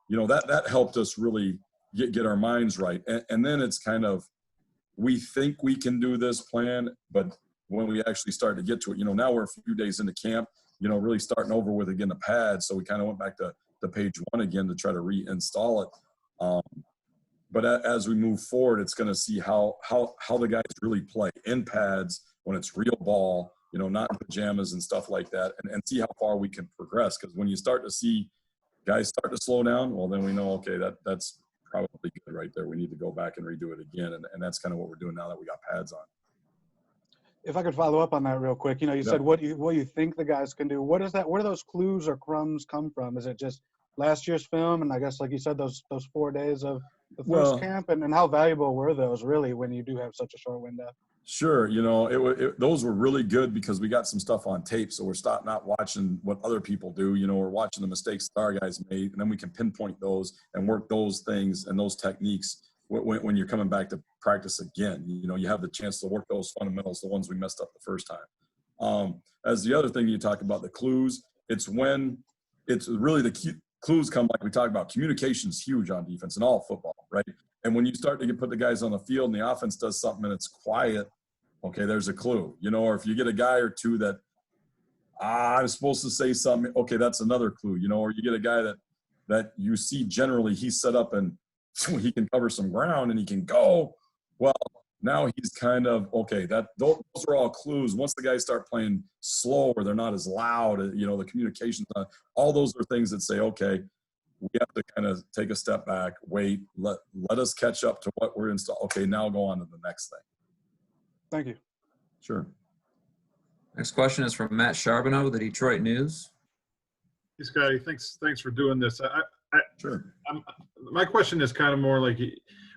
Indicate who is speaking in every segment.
Speaker 1: that helped us really get our minds right. And then it's kind of, we think we can do this plan, but when we actually start to get to it, now we're a few days into camp, really starting over with again the pad. So we kind of went back to page one again to try to reinstall it. But as we move forward, it's going to see how the guys really play in pads when it's real ball, not in pajamas and stuff like that, and see how far we can progress. Because when you start to see guys start to slow down, well, then we know, okay, that's probably good right there. We need to go back and redo it again, and that's kind of what we're doing now that we got pads on.
Speaker 2: If I could follow up on that real quick, you said what you think the guys can do. What is that? Where do those clues or crumbs come from? Is it just last year's film, and I guess like you said, those 4 days of the first camp, and how valuable were those really when you do have such a short window?
Speaker 1: Sure, those were really good because we got some stuff on tape, so we're not watching what other people do. We're watching the mistakes that our guys made, and then we can pinpoint those and work those things and those techniques when you're coming back to practice again. You have the chance to work those fundamentals, the ones we messed up the first time. As the other thing you talk about, the clues, it's really the clues come, like we talked about. Communication is huge on defense in all football, right? And when you start to put the guys on the field and the offense does something and it's quiet, okay, there's a clue. Or if you get a guy or two that, I'm supposed to say something, okay, that's another clue. Or you get a guy that you see generally he's set up and he can cover some ground and he can go. Well, now he's kind of, okay, those are all clues. Once the guys start playing slow or they're not as loud, the communication's not, all those are things that say, okay, we have to kind of take a step back, wait, let us catch up to what we're installed. Okay, now go on to the next thing.
Speaker 2: Thank you.
Speaker 1: Sure.
Speaker 3: Next question is from Matt Charbonneau, the Detroit News.
Speaker 4: Hey, Scotty, thanks for doing this.
Speaker 1: Sure.
Speaker 4: My question is kind of more like,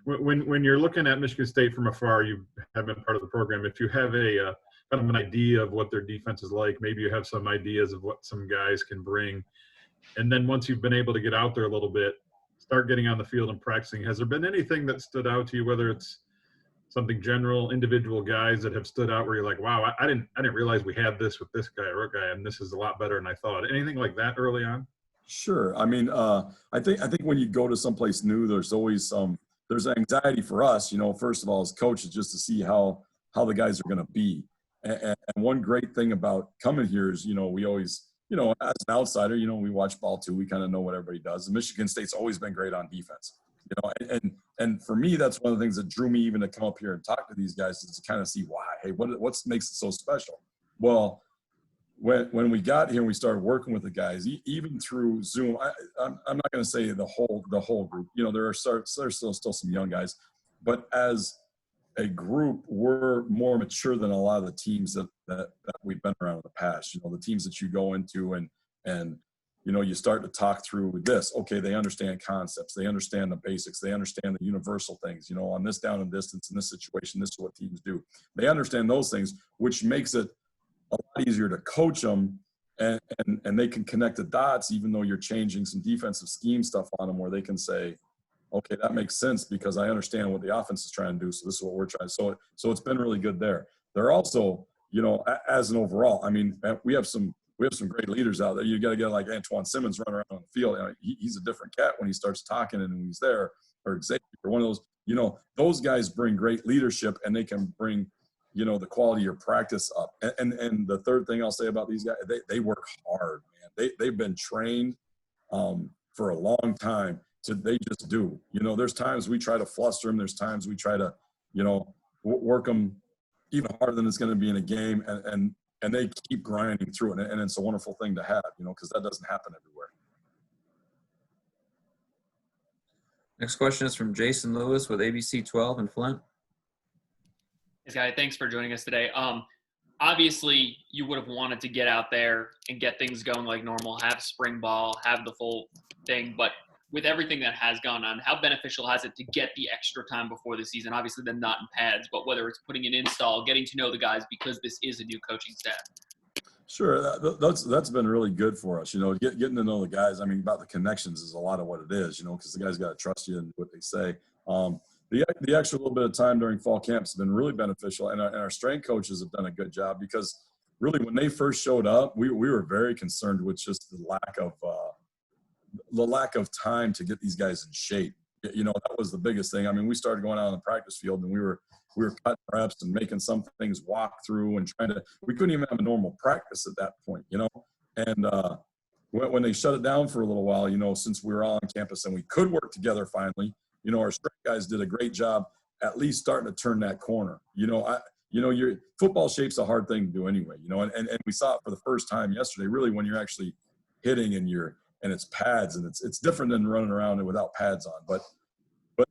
Speaker 4: when you're looking at Michigan State from afar, you have been part of the program. If you have a kind of an idea of what their defense is like, maybe you have some ideas of what some guys can bring. And then once you've been able to get out there a little bit, start getting on the field and practicing, has there been anything that stood out to you, whether it's something general, individual guys that have stood out where you're like, wow, I didn't realize we had this with this guy or a guy, and this is a lot better than I thought. Anything like that early on?
Speaker 1: Sure. I mean, I think when you go to someplace new, there's always there's anxiety for us, first of all, as coaches, just to see how the guys are going to be. And one great thing about coming here is, we always, as an outsider, we watch ball too. We kind of know what everybody does. And Michigan State's always been great on defense, and for me, that's one of the things that drew me even to come up here and talk to these guys, is to kind of see why. Hey, what makes it so special? Well, when we got here and we started working with the guys, even through Zoom, I'm not going to say the whole group. There's still some young guys, but as a group, we're more mature than a lot of the teams that we've been around in the past. The teams that you go into and you start to talk through this. Okay, they understand concepts, they understand the basics, they understand the universal things. On this down and distance, in this situation, this is what teams do. They understand those things, which makes it a lot easier to coach them, and they can connect the dots, even though you're changing some defensive scheme stuff on them, where they can say, okay, that makes sense because I understand what the offense is trying to do, so this is what we're trying. So it's been really good there. They're also, as an overall, I mean, we have some great leaders out there. You got to get like Antoine Simmons running around on the field. He's a different cat when he starts talking and when he's there, or Xavier, or one of those. Those guys bring great leadership, and they can bring the quality of your practice up. And the third thing I'll say about these guys, they work hard, man. They've been trained for a long time. They just do. There's times we try to fluster them. There's times we try to, work them even harder than it's going to be in a game. And they keep grinding through it. And it's a wonderful thing to have, because that doesn't happen everywhere.
Speaker 3: Next question is from Jason Lewis with ABC 12 in Flint.
Speaker 5: Hey, Scotty, thanks for joining us today. Obviously, you would have wanted to get out there and get things going like normal, have spring ball, have the full thing. But with everything that has gone on, how beneficial has it to get the extra time before the season? Obviously, then not in pads, but whether it's putting an install, getting to know the guys because this is a new coaching staff. Sure,
Speaker 1: that's been really good for us. Getting to know the guys. I mean, about the connections is a lot of what it is. Because the guys got to trust you and what they say. The extra little bit of time during fall camp has been really beneficial, and our strength coaches have done a good job, because really when they first showed up, we were very concerned with just the lack of the lack of time to get these guys in shape. You know, that was the biggest thing. I mean, we started going out on the practice field and we were cutting reps and making some things walk through and we couldn't even have a normal practice at that point, you know? And when they shut it down for a little while, you know, since we were all on campus and we could work together finally, you know, our strength guys did a great job at least starting to turn that corner. You know, your football shape's a hard thing to do anyway, you know, and we saw it for the first time yesterday, really, when you're actually hitting and it's pads, and it's different than running around without pads on. But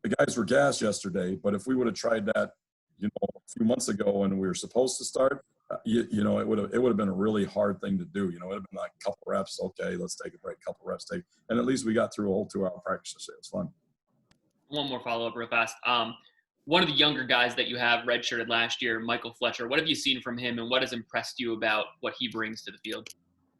Speaker 1: the guys were gassed yesterday. But if we would have tried that, you know, a few months ago when we were supposed to start, you know, it would have been a really hard thing to do. You know, it would have been like a couple reps. Okay, let's take a break. Couple reps, and at least we got through a whole 2-hour practice yesterday. It was fun.
Speaker 5: One more follow-up real fast. One of the younger guys that you have redshirted last year, Michael Fletcher, what have you seen from him and what has impressed you about what he brings to the field?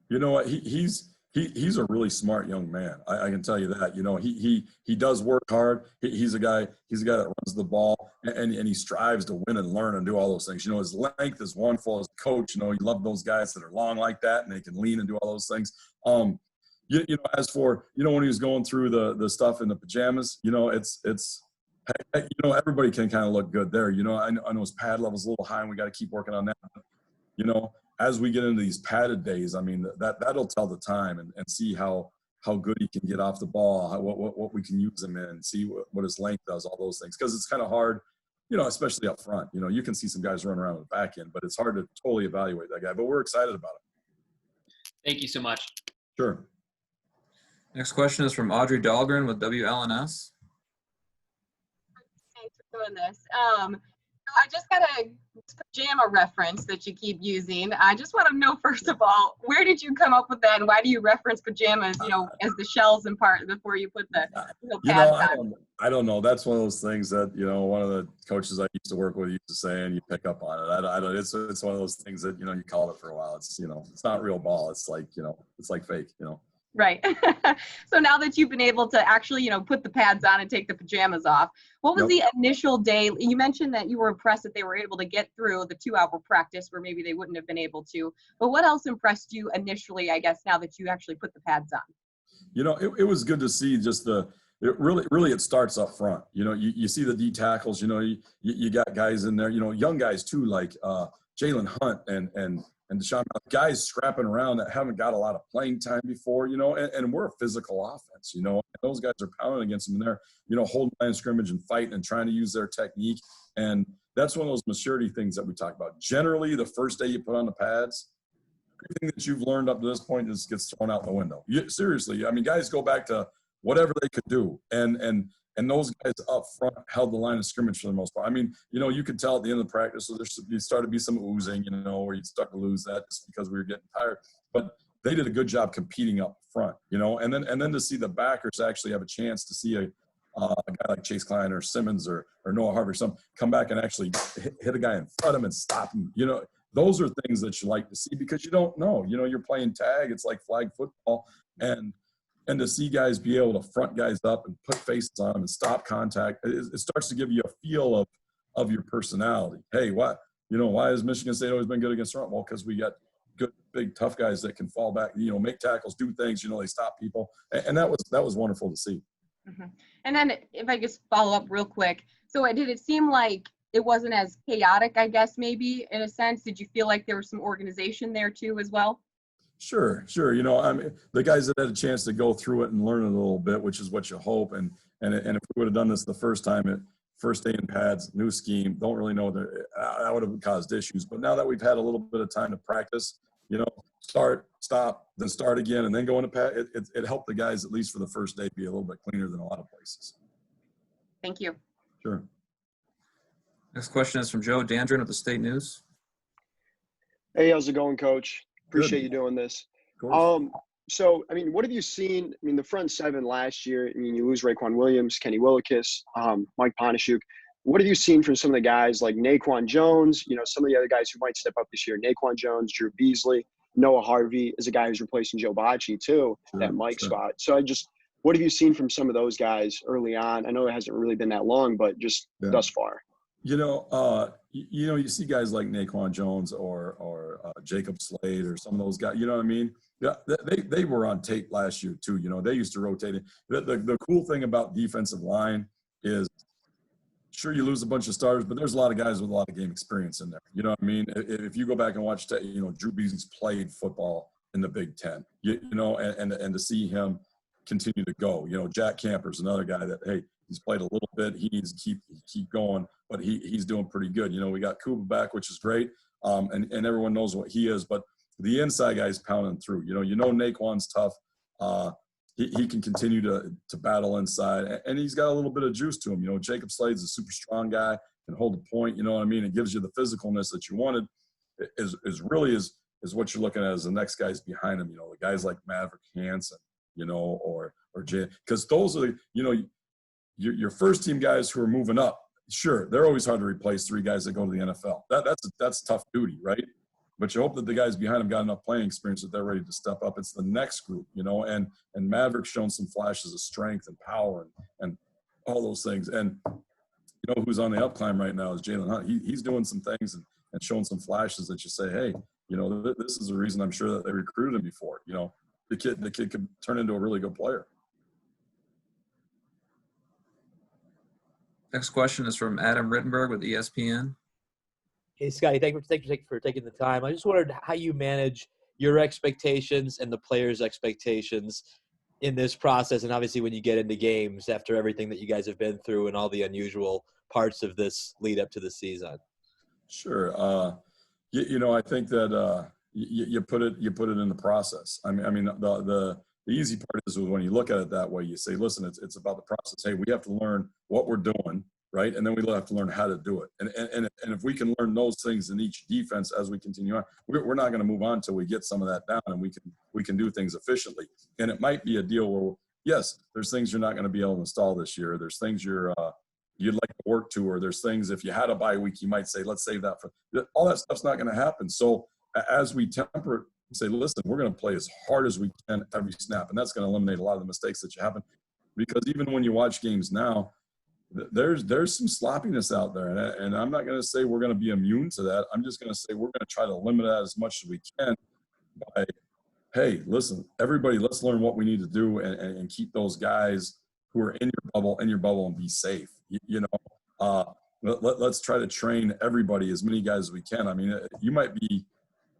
Speaker 1: You know what? He's a really smart young man. I can tell you that. You know, he does work hard. He's a guy that runs the ball and he strives to win and learn and do all those things. You know, his length is wonderful as a coach. You know, you love those guys that are long like that and they can lean and do all those things. You know, as for, you know, when he was going through the stuff in the pajamas, you know, it's you know, everybody can kind of look good there. You know, I know his pad level's a little high and we got to keep working on that. You know, as we get into these padded days, I mean, that'll tell the time and see how good he can get off the ball, what we can use him in, see what his length does, all those things. Because it's kind of hard, you know, especially up front. You know, you can see some guys run around in the back end, but it's hard to totally evaluate that guy. But we're excited about it.
Speaker 5: Thank you so much.
Speaker 1: Sure.
Speaker 3: Next question is from Audrey Dahlgren with WLNS.
Speaker 6: Thanks for doing this. I just got a pajama reference that you keep using. I just want to know, first of all, where did you come up with that, and why do you reference pajamas, you know, as the shells and part before you put the pads on?
Speaker 1: I don't know. That's one of those things that, you know, one of the coaches I used to work with used to say, and you pick up on it. I don't. It's one of those things that, you know, you call it for a while. It's, you know, it's not real ball. It's like, you know, it's like fake, you know.
Speaker 6: Right. So now that you've been able to actually, you know, put the pads on and take the pajamas off, what was the initial day? You mentioned that you were impressed that they were able to get through the 2-hour practice where maybe they wouldn't have been able to. But what else impressed you initially, I guess, now that you actually put the pads on? You
Speaker 1: know, it was good to see just it really it starts up front. You know, you see the D tackles, you know, you got guys in there, you know, young guys too, like Jalen Hunt and Deshaun, guys scrapping around that haven't got a lot of playing time before, you know, and we're a physical offense, you know, and those guys are pounding against them and they're, you know, holding line of scrimmage and fighting and trying to use their technique. And that's one of those maturity things that we talk about. Generally, the first day you put on the pads, everything that you've learned up to this point just gets thrown out the window. Seriously, I mean, guys go back to whatever they could do. And those guys up front held the line of scrimmage for the most part. I mean, you know, you could tell at the end of the practice, so there started to be some oozing, you know, where you'd start to lose that just because we were getting tired. But they did a good job competing up front, you know, and then to see the backers actually have a chance to see a guy like Chase Klein or Simmons or Noah Harvey or some come back and actually hit a guy in front of him and stop him. You know, those are things that you like to see because you don't know. You know, you're playing tag. It's like flag football. And to see guys be able to front guys up and put faces on them and stop contact, it starts to give you a feel of your personality. Hey, why has Michigan State always been good against run? Well, because we got good, big, tough guys that can fall back, you know, make tackles, do things, you know, they stop people. And that was wonderful to see.
Speaker 6: Mm-hmm. And then if I just follow up real quick. So did it seem like it wasn't as chaotic, I guess, maybe in a sense? Did you feel like there was some organization there too as well?
Speaker 1: Sure. You know, I mean, the guys that had a chance to go through it and learn it a little bit, which is what you hope. And if we would have done this the first time, first day in pads, new scheme, don't really know that would have caused issues. But now that we've had a little bit of time to practice, you know, start, stop, then start again, and then go into pad, it helped the guys, at least for the first day, be a little bit cleaner than a lot of places.
Speaker 6: Thank you.
Speaker 1: Sure.
Speaker 3: Next question is from Joe Dandrin with the State News.
Speaker 7: Hey, how's it going, Coach? Appreciate
Speaker 1: Good.
Speaker 7: you doing this.
Speaker 1: Of course.
Speaker 7: So, I mean, what have you seen? I mean, the front seven last year, I mean, you lose Raekwon Williams, Kenny Willekes, Mike Panasou. What have you seen from some of the guys like Naquan Jones, you know, some of the other guys who might step up this year? Naquan Jones, Drew Beasley, Noah Harvey is a guy who's replacing Joe Bacci, too, that Mike spot. So what have you seen from some of those guys early on? I know it hasn't really been that long, but just thus far.
Speaker 1: You know, you see guys like Naquan Jones or Jacob Slade or some of those guys, you know what I mean? Yeah, they were on tape last year too. You know, they used to rotate it. The cool thing about defensive line is, sure, you lose a bunch of starters, but there's a lot of guys with a lot of game experience in there. You know what I mean? If you go back and watch, you know, Drew Beasley's played football in the Big Ten, you know, and to see him continue to go. You know, Jack Camper's another guy that, hey, he's played a little bit. He needs to keep going, but he's doing pretty good. You know, we got Kuba back, which is great, and everyone knows what he is, but the inside guy's pounding through. You know Naquan's tough. He can continue to battle inside, and he's got a little bit of juice to him. You know, Jacob Slade's a super strong guy, can hold the point. You know what I mean? It gives you the physicalness that you wanted. Is what you're looking at as the next guys behind him. You know, the guys like Maverick Hansen, you know, or Jay, because those are your first team guys who are moving up. Sure, they're always hard to replace. 3 guys that go to the NFL. That's tough duty, right? But you hope that the guys behind them got enough playing experience that they're ready to step up. It's the next group, you know, and Maverick's shown some flashes of strength and power and all those things. And you know who's on the up climb right now is Jalen Hunt. He's doing some things and showing some flashes that you say, hey, you know, this is the reason I'm sure that they recruited him before. You know, the kid could turn into a really good player.
Speaker 3: Next question is from Adam Rittenberg with ESPN.
Speaker 8: Hey, Scotty, thank you for taking the time. I just wondered how you manage your expectations and the players' expectations in this process, and obviously when you get into games after everything that you guys have been through and all the unusual parts of this lead up to the season.
Speaker 1: Sure. You know, I think that you put it in the process. I mean, the easy part is when you look at it that way, you say, listen, it's about the process. Hey, we have to learn what we're doing. Right, and then we have to learn how to do it, and if we can learn those things in each defense as we continue on, we're not going to move on until we get some of that down, and we can do things efficiently. And it might be a deal where, yes, there's things you're not going to be able to install this year. There's things you'd like to work to, or there's things if you had a bye week, you might say, let's save that for. All that stuff's not going to happen. So as we temper it, say, listen, we're going to play as hard as we can every snap, and that's going to eliminate a lot of the mistakes that you happen. Because even when you watch games now, there's some sloppiness out there, and I'm not going to say we're going to be immune to that. I'm just going to say we're going to try to limit that as much as we can by, hey, listen, everybody, let's learn what we need to do and keep those guys who are in your bubble and be safe. You know, let's try to train everybody, as many guys as we can. I mean, you might be,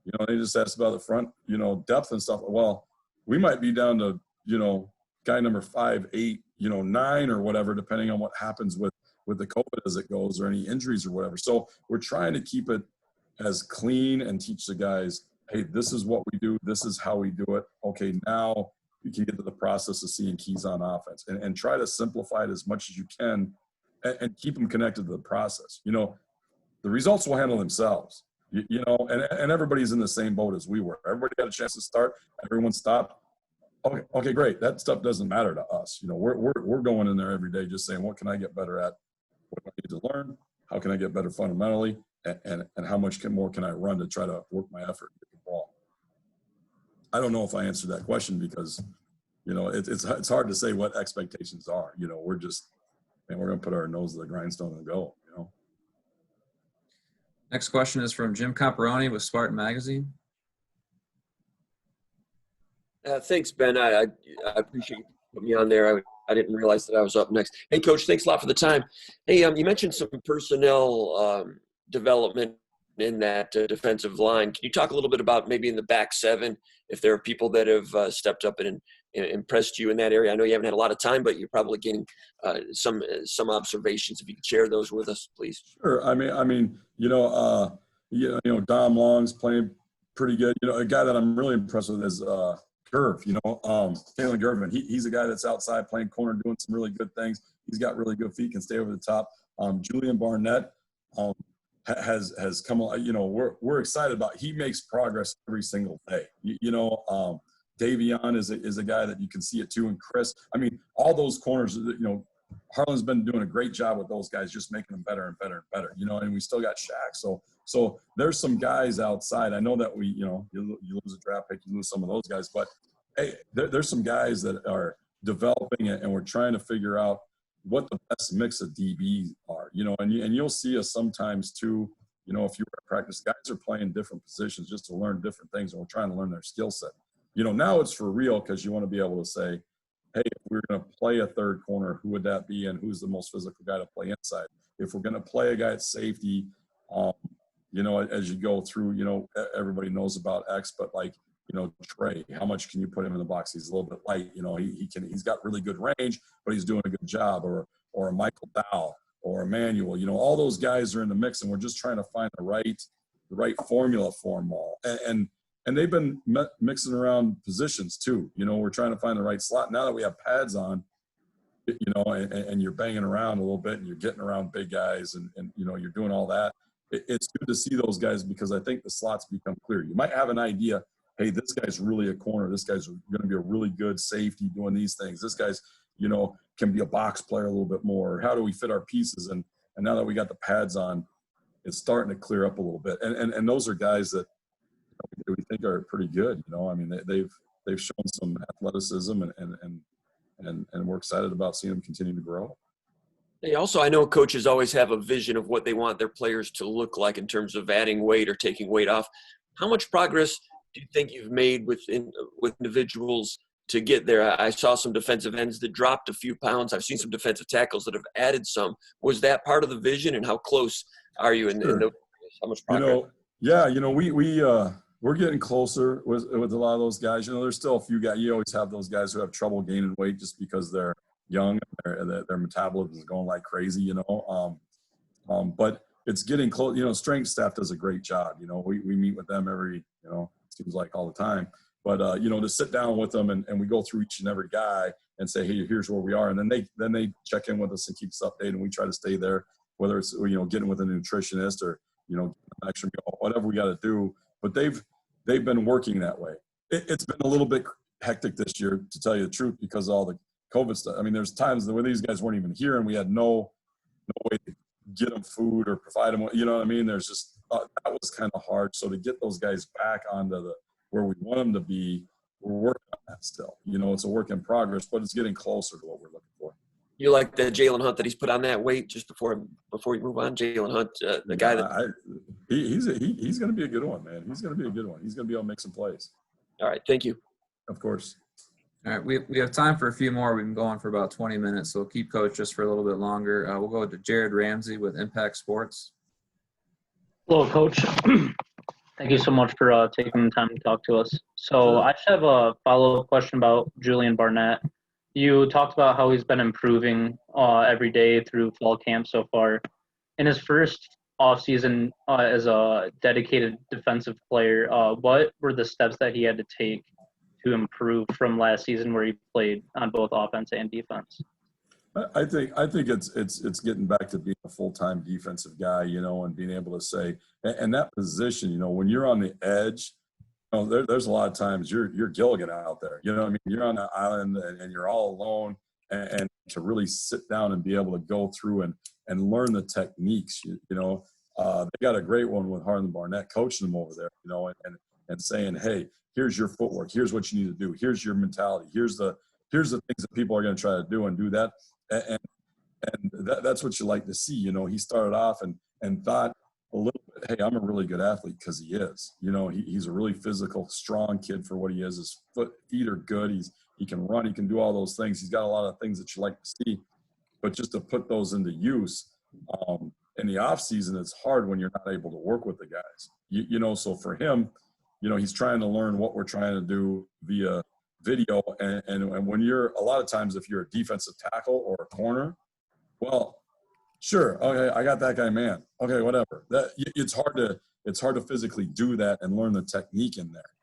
Speaker 1: you know, they just asked about the front, you know, depth and stuff. Well, we might be down to, you know, guy number 5, 8, you know, 9 or whatever, depending on what happens with the COVID as it goes or any injuries or whatever. So we're trying to keep it as clean and teach the guys, hey, this is what we do. This is how we do it. Okay, now you can get to the process of seeing keys on offense and try to simplify it as much as you can and keep them connected to the process. You know, the results will handle themselves, you know, and everybody's in the same boat as we were. Everybody got a chance to start. Everyone stopped. Okay, great. That stuff doesn't matter to us. You know, we're going in there every day just saying, what can I get better at? What do I need to learn? How can I get better fundamentally? And how much more can I run to try to work my effort and get the ball? I don't know if I answered that question because, you know, it's hard to say what expectations are. You know, we're going to put our nose to the grindstone and go, you know.
Speaker 3: Next question is from Jim Comparoni with Spartan Magazine.
Speaker 9: Thanks, Ben. I appreciate you putting me on there. I didn't realize that I was up next. Hey, Coach, thanks a lot for the time. Hey, you mentioned some personnel development in that defensive line. Can you talk a little bit about maybe in the back 7, if there are people that have stepped up and impressed you in that area? I know you haven't had a lot of time, but you're probably getting some observations. If you could share those with us, please.
Speaker 1: Sure. I mean, you know, Dom Long's playing pretty good. You know, a guy that I'm really impressed with is Gerv, you know, Taylor Gervin. He's a guy that's outside playing corner, doing some really good things. He's got really good feet, can stay over the top. Julian Barnett has come, you know, we're excited about. He makes progress every single day. You know, Davion is a guy that you can see it too, and Chris. I mean, all those corners, you know, Harlan's been doing a great job with those guys, just making them better and better and better, you know, and we still got Shaq. So there's some guys outside. I know that you know, you lose a draft pick, you lose some of those guys, but hey, there's some guys that are developing it, and we're trying to figure out what the best mix of DBs are, you know, and you'll see us sometimes too, you know, if you're at practice, guys are playing different positions just to learn different things, and we're trying to learn their skill set. now it's for real because you want to be able to say, hey, if we're going to play a third corner, who would that be, and who's the most physical guy to play inside? If we're going to play a guy at safety, as you go through, everybody knows about X, but like, Trey, how much can you put him in the box? He's a little bit light, he's got really good range, but he's doing a good job. Or a Michael Dow or Emmanuel, all those guys are in the mix, and we're just trying to find the right formula for them all. And they've been mixing around positions too. We're trying to find the right slot. Now that we have pads on, and you're banging around a little bit and you're getting around big guys and you're doing all that. It's good to see those guys because I think the slots become clear. You might have an idea, hey, this guy's really a corner. This guy's going to be a really good safety doing these things. This guy's, can be a box player a little bit more. How do we fit our pieces? And now that we got the pads on, it's starting to clear up a little bit. And those are guys that we think are pretty good. They've shown some athleticism and we're excited about seeing them continue to grow.
Speaker 9: Hey, also, I know coaches always have a vision of what they want their players to look like in terms of adding weight or taking weight off. How much progress do you think you've made with individuals to get there? I saw some defensive ends that dropped a few pounds. I've seen some defensive tackles that have added some. Was that part of the vision, and how close are you in those? How much progress?
Speaker 1: We're getting closer with a lot of those guys. There's still a few guys. You always have those guys who have trouble gaining weight just because they're young and their metabolism is going like crazy. But it's getting close. Strength staff does a great job. We meet with them every seems like all the time. But to sit down with them and we go through each and every guy and say, hey, here's where we are, and then they check in with us and keep us updated, and we try to stay there, whether it's getting with a nutritionist or actually whatever we got to do. But they've been working that way. It's been a little bit hectic this year, to tell you the truth, because of all the COVID stuff. I mean, there's times where these guys weren't even here, and we had no way to get them food or provide them. You know what I mean? There's just that was kind of hard. So to get those guys back onto where we want them to be, we're working on that still. It's a work in progress, but it's getting closer to what we're looking for.
Speaker 9: You like the Jalen Hunt that he's put on that weight just before you move on? Jalen Hunt, the guy that
Speaker 1: he's going to be a good one, man. He's going to be a good one. He's going to be able to make some plays.
Speaker 9: All right, thank you.
Speaker 1: Of course.
Speaker 3: All right, we have time for a few more. We've been going for about 20 minutes, so we'll keep Coach just for a little bit longer. We'll go to Jared Ramsey with Impact Sports.
Speaker 10: Hello, Coach. Thank you so much for taking the time to talk to us. So I just have a follow-up question about Julian Barnett. You talked about how he's been improving every day through fall camp so far. In his first offseason as a dedicated defensive player, what were the steps that he had to take to improve from last season where he played on both offense and defense?
Speaker 1: I think it's getting back to being a full-time defensive guy, and being able to say, and that position, when you're on the edge, there's a lot of times you're Gilligan out there. You're on that island and you're all alone, and to really sit down and be able to go through and learn the techniques. They got a great one with Harlan Barnett coaching them over there, and saying, hey, here's your footwork, here's what you need to do, here's your mentality, here's the things that people are going to try to do and do that. And that's what you like to see. He started off and thought a little bit, hey, I'm a really good athlete, because he is. He's a really physical, strong kid for what he is. His feet are good. He can run. He can do all those things. He's got a lot of things that you like to see. But just to put those into use in the off season, it's hard when you're not able to work with the guys. So for him, he's trying to learn what we're trying to do via video. And when you're, a lot of times, if you're a defensive tackle or a corner, well, sure, okay, I got that guy, man. Okay, whatever. It's hard to physically do that and learn the technique in there.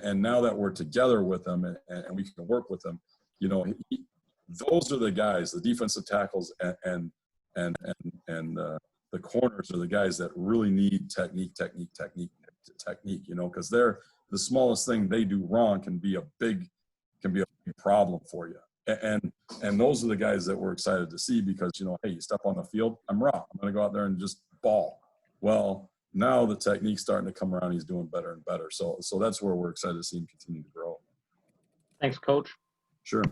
Speaker 1: And now that we're together with them and we can work with them, those are the guys, the defensive tackles and the corners are the guys that really need technique, because they're the smallest thing they do wrong can be a big problem for you. And those are the guys that we're excited to see, because, hey, you step on the field, I'm raw. I'm going to go out there and just ball. Well, now the technique's starting to come around. He's doing better and better. So that's where we're excited to see him continue to grow.
Speaker 10: Thanks, Coach.
Speaker 1: Sure.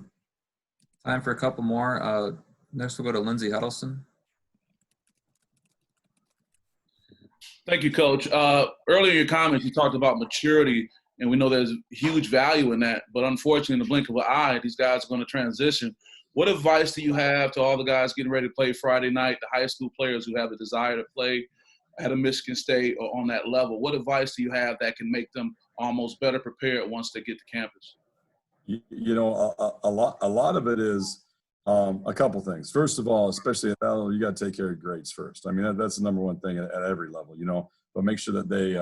Speaker 3: Time for a couple more. Next we'll go to Lindsey Huddleston.
Speaker 11: Thank you, Coach. Earlier in your comments, you talked about maturity And we know there's huge value in that. But unfortunately, in the blink of an eye, these guys are going to transition. What advice do you have to all the guys getting ready to play Friday night, the high school players who have a desire to play at a Michigan State or on that level? What advice do you have that can make them almost better prepared once they get to campus?
Speaker 1: You know, a lot of it is a couple things. First of all, especially at that level, you got to take care of grades first. I mean, that's the number one thing at every level, you know, but make sure that they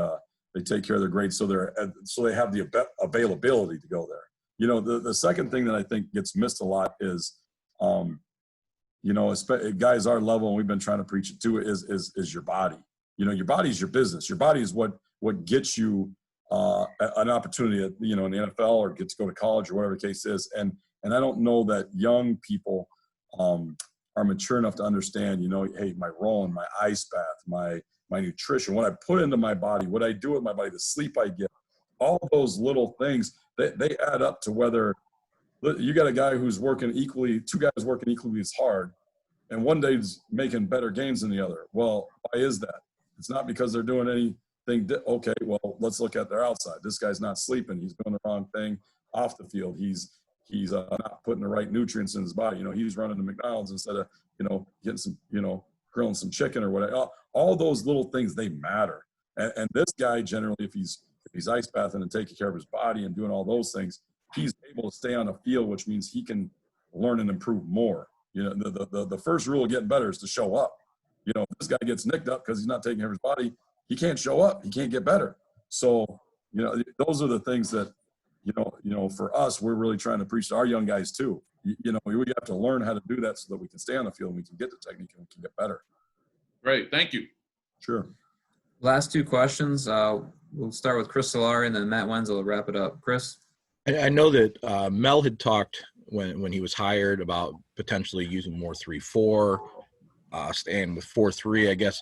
Speaker 1: take care of their grades so they have the availability to go there. You know, the second thing that I think gets missed a lot is, you know, guys our level, and we've been trying to preach it too, is your body. You know, your body is your business. Your body is what gets you an opportunity at, you know, in the NFL or get to go to college or whatever the case is. And I don't know that young people are mature enough to understand, you know, hey, my roll in my ice bath, my nutrition, what I put into my body, what I do with my body, the sleep I get, all those little things, they add up to whether you got a guy who's working equally, two guys working equally as hard, and one day's making better gains than the other. Well, why is that? It's not because they're doing anything. Okay, well, let's look at their outside. This guy's not sleeping. He's doing the wrong thing off the field. He's not putting the right nutrients in his body. You know, he's running to McDonald's instead of, you know, getting some, you know, grilling some chicken or whatever. All those little things, they matter. And this guy generally, if he's ice bathing and taking care of his body and doing all those things, he's able to stay on the field, which means he can learn and improve more. You know, the first rule of getting better is to show up. You know, if this guy gets nicked up because he's not taking care of his body, he can't show up. He can't get better. So, you know, those are the things that, you know, for us, we're really trying to preach to our young guys too. You know, we have to learn how to do that so that we can stay on the field and we can get the technique and we can get better.
Speaker 11: Great. Thank you.
Speaker 1: Sure.
Speaker 3: Last two questions. We'll start with Chris Solari and then Matt Wenzel will wrap it up. Chris?
Speaker 12: I know that Mel had talked when he was hired about potentially using more 3-4, staying with 4-3, I guess.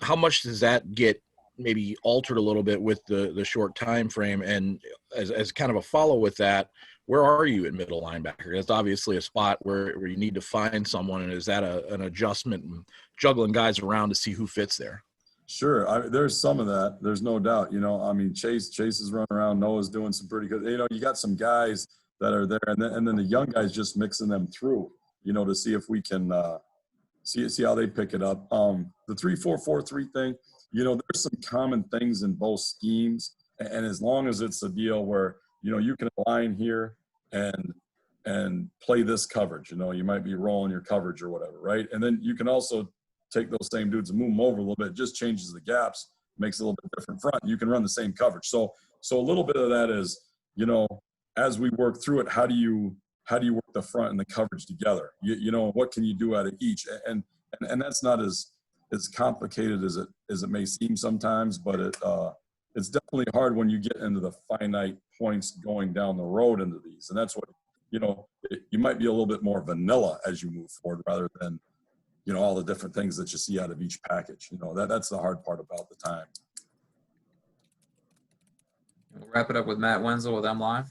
Speaker 12: How much does that get maybe altered a little bit with the short time frame? And as kind of a follow with that, where are you at middle linebacker? That's obviously a spot where you need to find someone. And is that an adjustment and juggling guys around to see who fits there?
Speaker 1: Sure. There's some of that. There's no doubt. You know, I mean, Chase is running around. Noah's doing some pretty good. You know, you got some guys that are there, and then the young guys just mixing them through, you know, to see if we can see how they pick it up. The 3-4-4-3 thing, you know, there's some common things in both schemes, and as long as it's a deal where, you know, you can align here and play this coverage, you know, you might be rolling your coverage or whatever, right? And then you can also take those same dudes and move them over a little bit. It just changes the gaps, makes it a little bit different front. You can run the same coverage. So a little bit of that is, you know, as we work through it, how do you work the front and the coverage together? You know, what can you do out of each? And that's not as complicated as it may seem sometimes, but it's definitely hard when you get into the finite points going down the road into these. And that's what, you know, you might be a little bit more vanilla as you move forward rather than, you know, all the different things that you see out of each package. You know, that's the hard part about the time.
Speaker 3: We'll wrap it up with Matt Wenzel with MLive.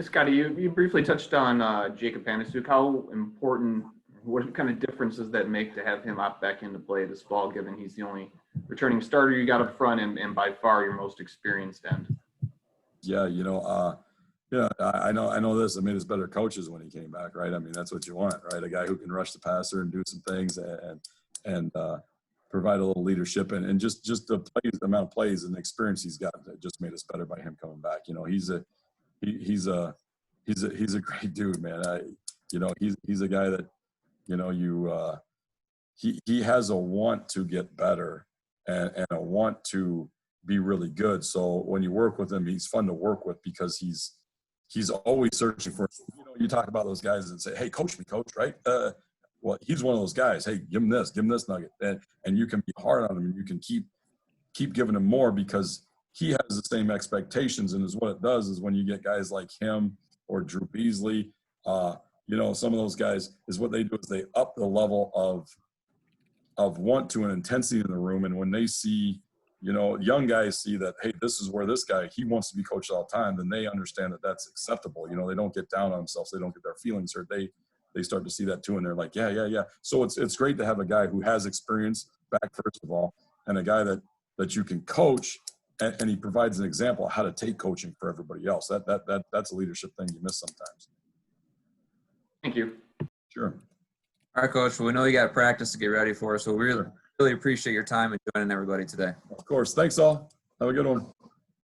Speaker 13: Scotty, you briefly touched on Jacob Panasou. How important, what kind of difference does that make to have him opt back into play this fall, given he's the only returning starter you got up front and by far your most experienced end?
Speaker 1: Yeah, you know, yeah, I know this. I mean, it's better coaches when he came back, right? I mean, that's what you want, right? A guy who can rush the passer and do some things and provide a little leadership and just the amount of plays and the experience he's got that just made us better by him coming back. You know, he's a great dude, man. You know, he's a guy that, you know, he has a want to get better and a want to be really good. So when you work with him, he's fun to work with because he's always searching for, you know, you talk about those guys and say, hey, coach me, coach, right? Well, he's one of those guys. Hey, give him this nugget. And you can be hard on him and you can keep giving him more because he has the same expectations. And is what it does is when you get guys like him or Drew Beasley, you know, some of those guys is what they do is they up the level of want to and intensity in the room. And when they see, you know, young guys see that, hey, this is where this guy, he wants to be coached all the time, then they understand that that's acceptable. You know, they don't get down on themselves. They don't get their feelings hurt. They start to see that too. And they're like, yeah. So it's great to have a guy who has experience back, first of all, and a guy that you can coach and he provides an example of how to take coaching for everybody else. That's a leadership thing you miss sometimes.
Speaker 13: Thank you.
Speaker 1: Sure.
Speaker 3: All right, Coach. Well, we know you got practice to get ready for, so we really appreciate your time and joining everybody today.
Speaker 1: Of course. Thanks all. Have a good one.